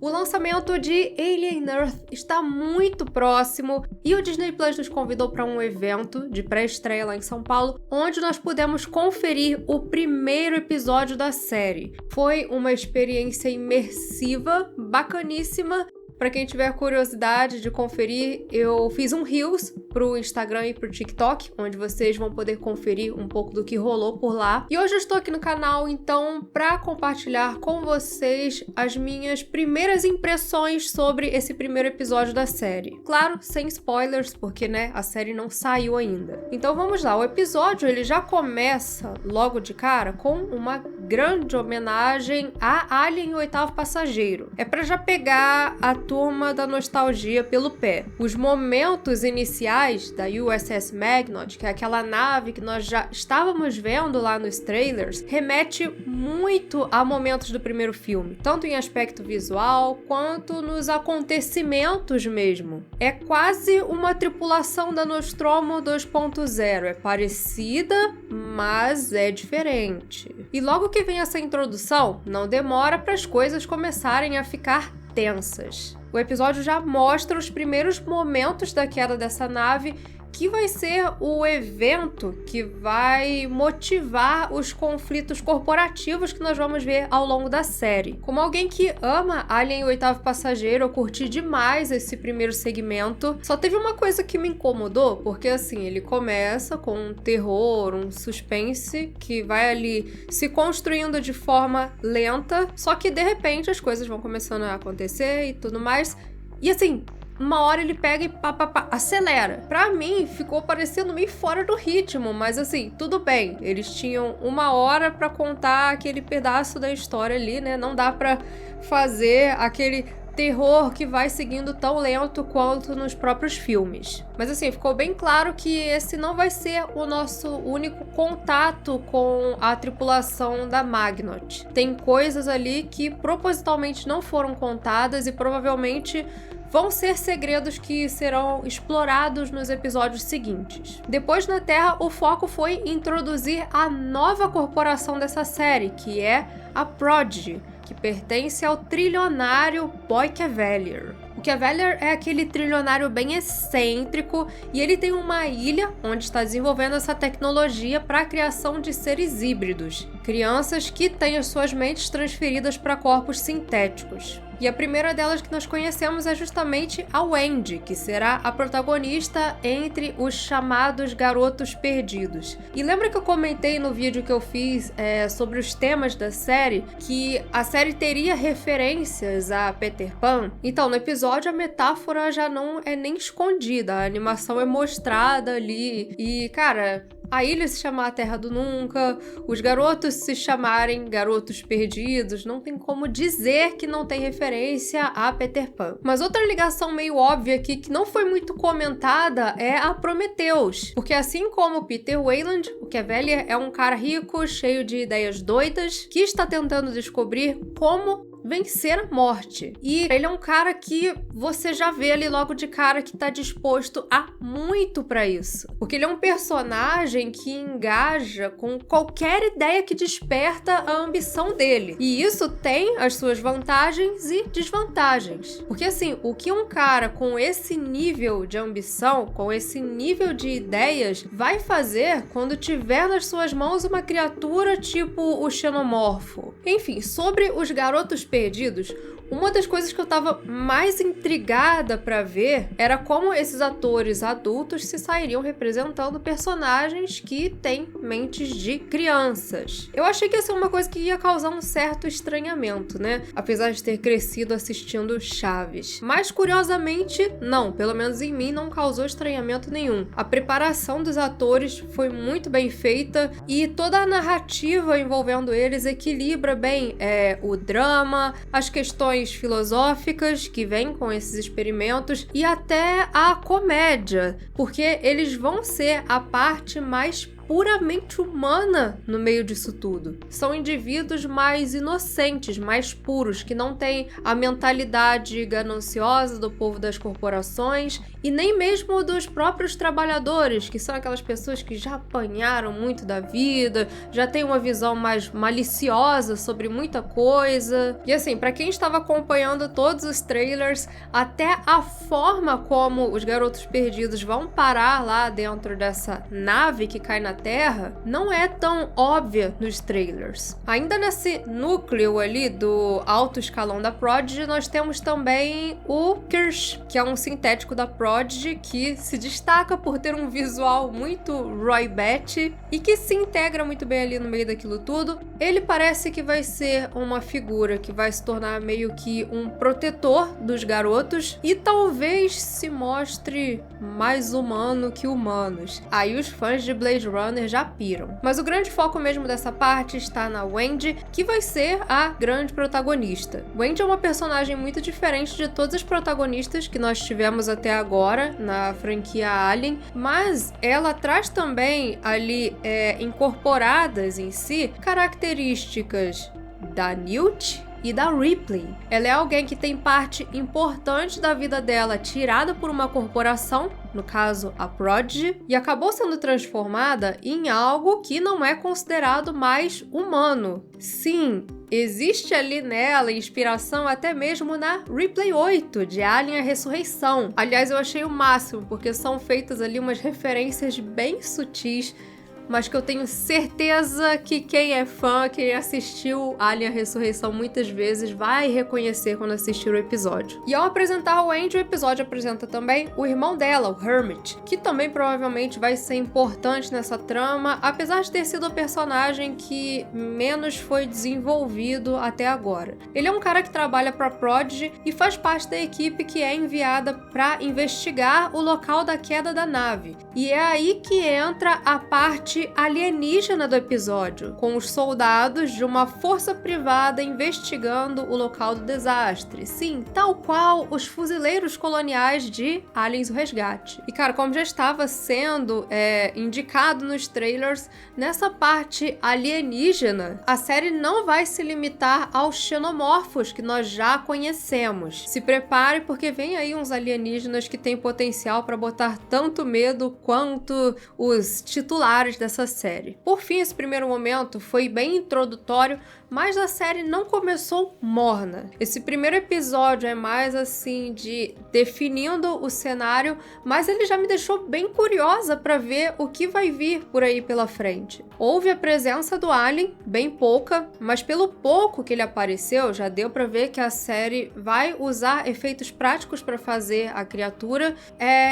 O lançamento de Alien Earth está muito próximo e o Disney Plus nos convidou para um evento de pré-estreia lá em São Paulo, onde nós pudemos conferir o primeiro episódio da série. Foi uma experiência imersiva, bacaníssima. Para quem tiver curiosidade de conferir, eu fiz um Reels pro Instagram e pro TikTok, onde vocês vão poder conferir um pouco do que rolou por lá. E hoje eu estou aqui no canal, então, para compartilhar com vocês as minhas primeiras impressões sobre esse primeiro episódio da série. Claro, sem spoilers, porque, a série não saiu ainda. Então vamos lá, o episódio ele já começa logo de cara com uma grande homenagem a Alien, o Oitavo Passageiro. É para já pegar a turma da nostalgia pelo pé. Os momentos iniciais da USS Magnot, que é aquela nave que nós já estávamos vendo lá nos trailers, remete muito a momentos do primeiro filme, tanto em aspecto visual quanto nos acontecimentos mesmo. É quase uma tripulação da Nostromo 2.0. É parecida, mas é diferente. E logo que vem essa introdução, não demora para as coisas começarem a ficar tensas. O episódio já mostra os primeiros momentos da queda dessa nave, que vai ser o evento que vai motivar os conflitos corporativos que nós vamos ver ao longo da série. Como alguém que ama Alien, o Oitavo Passageiro, eu curti demais esse primeiro segmento. Só teve uma coisa que me incomodou, porque assim, ele começa com um terror, um suspense, que vai ali se construindo de forma lenta, só que de repente as coisas vão começando a acontecer e tudo mais. E assim, uma hora ele pega e acelera. Pra mim, ficou parecendo meio fora do ritmo, mas assim, tudo bem. Eles tinham 1 hora pra contar aquele pedaço da história ali, Não dá pra fazer aquele terror que vai seguindo tão lento quanto nos próprios filmes. Mas assim, ficou bem claro que esse não vai ser o nosso único contato com a tripulação da Magnot. Tem coisas ali que propositalmente não foram contadas e provavelmente vão ser segredos que serão explorados nos episódios seguintes. Depois, na Terra, o foco foi introduzir a nova corporação dessa série, que é a Prodigy, que pertence ao trilionário Boy Cavalier. O Cavalier é aquele trilionário bem excêntrico e ele tem uma ilha onde está desenvolvendo essa tecnologia para a criação de seres híbridos, crianças que têm as suas mentes transferidas para corpos sintéticos. E a primeira delas que nós conhecemos é justamente a Wendy, que será a protagonista entre os chamados garotos perdidos. E lembra que eu comentei no vídeo que eu fiz sobre os temas da série, que a série teria referências a Peter Pan? Então, no episódio a metáfora já não é nem escondida, a animação é mostrada ali. E, cara, a ilha se chamar a Terra do Nunca, os garotos se chamarem Garotos Perdidos, não tem como dizer que não tem referência a Peter Pan. Mas outra ligação meio óbvia aqui, que não foi muito comentada, é a Prometheus. Porque assim como Peter Weyland, o Cavalier é um cara rico, cheio de ideias doidas, que está tentando descobrir como vencer a morte. E ele é um cara que você já vê ali logo de cara que tá disposto a muito pra isso. Porque ele é um personagem que engaja com qualquer ideia que desperta a ambição dele. E isso tem as suas vantagens e desvantagens. Porque assim, o que um cara com esse nível de ambição, com esse nível de ideias, vai fazer quando tiver nas suas mãos uma criatura tipo o Xenomorfo? Enfim, sobre os garotos perdidos, uma das coisas que eu tava mais intrigada pra ver era como esses atores adultos se sairiam representando personagens que têm mentes de crianças. Eu achei que ia ser uma coisa que ia causar um certo estranhamento, Apesar de ter crescido assistindo Chaves. Mas, curiosamente, não. Pelo menos em mim, não causou estranhamento nenhum. A preparação dos atores foi muito bem feita e toda a narrativa envolvendo eles equilibra bem o drama, as questões filosóficas que vêm com esses experimentos e até a comédia, porque eles vão ser a parte mais puramente humana no meio disso tudo. São indivíduos mais inocentes, mais puros, que não têm a mentalidade gananciosa do povo das corporações e nem mesmo dos próprios trabalhadores, que são aquelas pessoas que já apanharam muito da vida, já têm uma visão mais maliciosa sobre muita coisa. E assim, pra quem estava acompanhando todos os trailers, até a forma como os garotos perdidos vão parar lá dentro dessa nave que cai na Terra não é tão óbvia nos trailers. Ainda nesse núcleo ali do alto escalão da Prodigy, nós temos também o Kirsch, que é um sintético da Prodigy que se destaca por ter um visual muito Roy Batty e que se integra muito bem ali no meio daquilo tudo. Ele parece que vai ser uma figura que vai se tornar meio que um protetor dos garotos e talvez se mostre mais humano que humanos. Aí os fãs de Blade Runner já piram. Mas o grande foco mesmo dessa parte está na Wendy, que vai ser a grande protagonista. Wendy é uma personagem muito diferente de todas as protagonistas que nós tivemos até agora na franquia Alien, mas ela traz também ali incorporadas em si características da Newt e da Ripley. Ela é alguém que tem parte importante da vida dela tirada por uma corporação, no caso a Prodigy, e acabou sendo transformada em algo que não é considerado mais humano. Sim, existe ali nela inspiração até mesmo na Ripley 8, de Alien: A Ressurreição. Aliás, eu achei o máximo, porque são feitas ali umas referências bem sutis, mas que eu tenho certeza que quem é fã, quem assistiu Alien: A Ressurreição muitas vezes, vai reconhecer quando assistir o episódio. E ao apresentar o Wendy, o episódio apresenta também o irmão dela, o Hermit, que também provavelmente vai ser importante nessa trama, apesar de ter sido o personagem que menos foi desenvolvido até agora. Ele é um cara que trabalha para Prodigy e faz parte da equipe que é enviada para investigar o local da queda da nave. E é aí que entra a parte alienígena do episódio, com os soldados de uma força privada investigando o local do desastre. Sim, tal qual os fuzileiros coloniais de Aliens: O Resgate. E cara, como já estava sendo indicado nos trailers, nessa parte alienígena, a série não vai se limitar aos xenomorfos que nós já conhecemos. Se prepare, porque vem aí uns alienígenas que têm potencial para botar tanto medo quanto os titulares dessa série. Por fim, esse primeiro momento foi bem introdutório, mas a série não começou morna. Esse primeiro episódio é mais assim de definindo o cenário, mas ele já me deixou bem curiosa para ver o que vai vir por aí pela frente. Houve a presença do Alien, bem pouca, mas pelo pouco que ele apareceu, já deu para ver que a série vai usar efeitos práticos para fazer a criatura.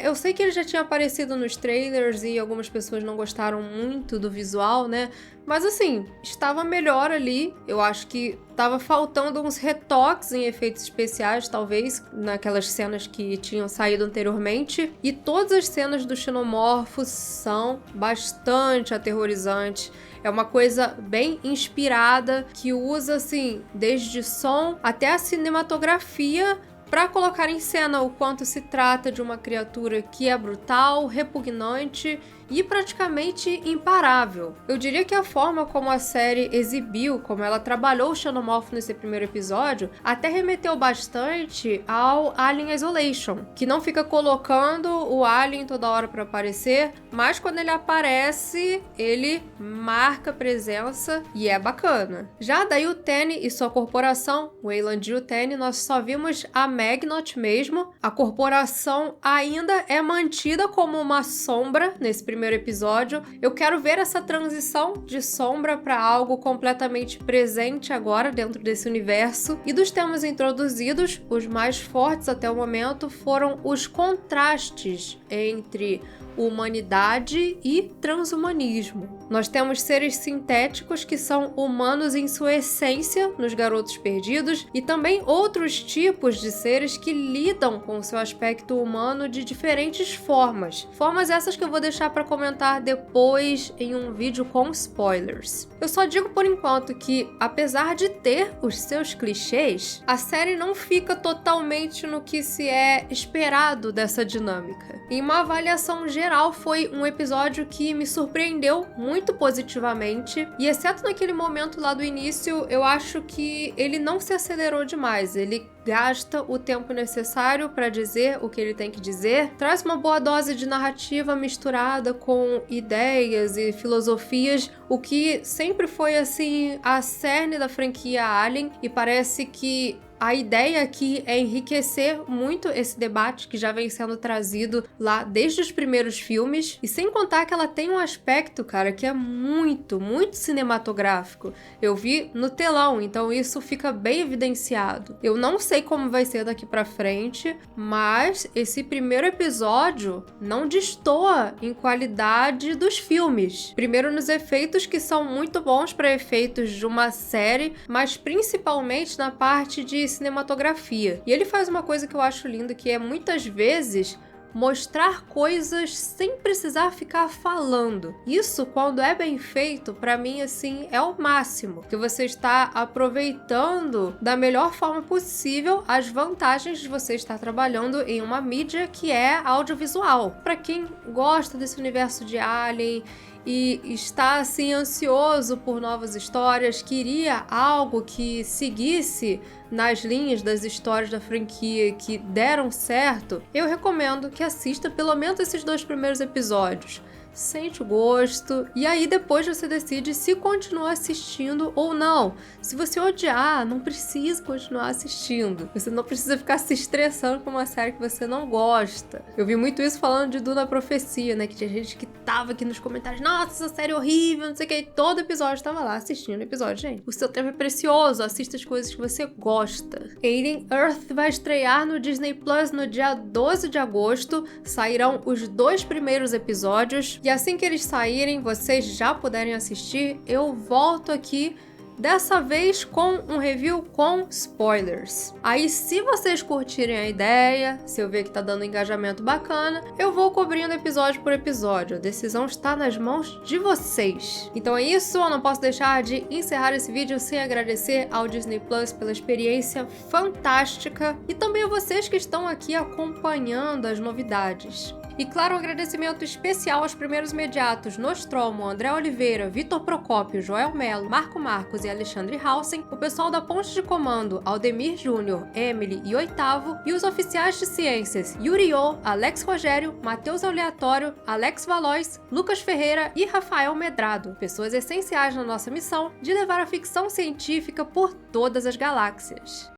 Eu sei que ele já tinha aparecido nos trailers e algumas pessoas não gostaram muito do visual, né? Mas assim, estava melhor ali. Eu acho que tava faltando uns retoques em efeitos especiais, talvez, naquelas cenas que tinham saído anteriormente. E todas as cenas do xenomorfo são bastante aterrorizantes. É uma coisa bem inspirada, que usa, assim, desde som até a cinematografia para colocar em cena o quanto se trata de uma criatura que é brutal, repugnante e praticamente imparável. Eu diria que a forma como a série exibiu, como ela trabalhou o xenomorfo nesse primeiro episódio, até remeteu bastante ao Alien Isolation, que não fica colocando o Alien toda hora para aparecer, mas quando ele aparece, ele marca presença e é bacana. Já da Yutani e sua corporação, Weyland Yutani, nós só vimos a Magnot mesmo. A corporação ainda é mantida como uma sombra nesse primeiro episódio. Eu quero ver essa transição de sombra para algo completamente presente agora dentro desse universo. E dos temas introduzidos, os mais fortes até o momento foram os contrastes entre humanidade e transhumanismo. Nós temos seres sintéticos que são humanos em sua essência nos Garotos Perdidos e também outros tipos de seres que lidam com o seu aspecto humano de diferentes formas. Formas essas que eu vou deixar para comentar depois em um vídeo com spoilers. Eu só digo por enquanto que, apesar de ter os seus clichês, a série não fica totalmente no que se é esperado dessa dinâmica. Em uma avaliação geral, geral, foi um episódio que me surpreendeu muito positivamente. E exceto naquele momento lá do início, eu acho que ele não se acelerou demais. Ele gasta o tempo necessário para dizer o que ele tem que dizer, traz uma boa dose de narrativa misturada com ideias e filosofias, o que sempre foi assim a cerne da franquia Alien, e parece que a ideia aqui é enriquecer muito esse debate que já vem sendo trazido lá desde os primeiros filmes, e sem contar que ela tem um aspecto, cara, que é muito, muito cinematográfico. Eu vi no telão, então isso fica bem evidenciado. Eu não sei como vai ser daqui pra frente, mas esse primeiro episódio não destoa em qualidade dos filmes. Primeiro nos efeitos, que são muito bons para efeitos de uma série, mas principalmente na parte de cinematografia. E ele faz uma coisa que eu acho linda, que é muitas vezes mostrar coisas sem precisar ficar falando. Isso, quando é bem feito, pra mim, assim, é o máximo. Que você está aproveitando da melhor forma possível as vantagens de você estar trabalhando em uma mídia que é audiovisual. Pra quem gosta desse universo de Alien e está assim ansioso por novas histórias, queria algo que seguisse nas linhas das histórias da franquia que deram certo, eu recomendo que assista pelo menos esses 2 primeiros episódios. Sente o gosto, e aí depois você decide se continua assistindo ou não. Se você odiar, não precisa continuar assistindo. Você não precisa ficar se estressando com uma série que você não gosta. Eu vi muito isso falando de Duna Profecia, né? Que tinha gente que tava aqui nos comentários, nossa, essa série é horrível, não sei o que, e todo episódio tava lá assistindo o episódio. Gente, o seu tempo é precioso, assista as coisas que você gosta. Alien Earth vai estrear no Disney Plus no dia 12 de agosto, sairão os 2 primeiros episódios, e assim que eles saírem, vocês já puderem assistir, eu volto aqui, dessa vez com um review com spoilers. Aí, se vocês curtirem a ideia, se eu ver que tá dando engajamento bacana, eu vou cobrindo episódio por episódio. A decisão está nas mãos de vocês. Então é isso, eu não posso deixar de encerrar esse vídeo sem agradecer ao Disney Plus pela experiência fantástica e também a vocês que estão aqui acompanhando as novidades. E claro, um agradecimento especial aos primeiros imediatos: Nostromo, André Oliveira, Vitor Procópio, Joel Melo, Marco Marcos e Alexandre Hausen, o pessoal da Ponte de Comando, Aldemir Júnior, Emily e Oitavo, e os oficiais de ciências Yuriô, Alex Rogério, Matheus Aleatório, Alex Valois, Lucas Ferreira e Rafael Medrado, pessoas essenciais na nossa missão de levar a ficção científica por todas as galáxias.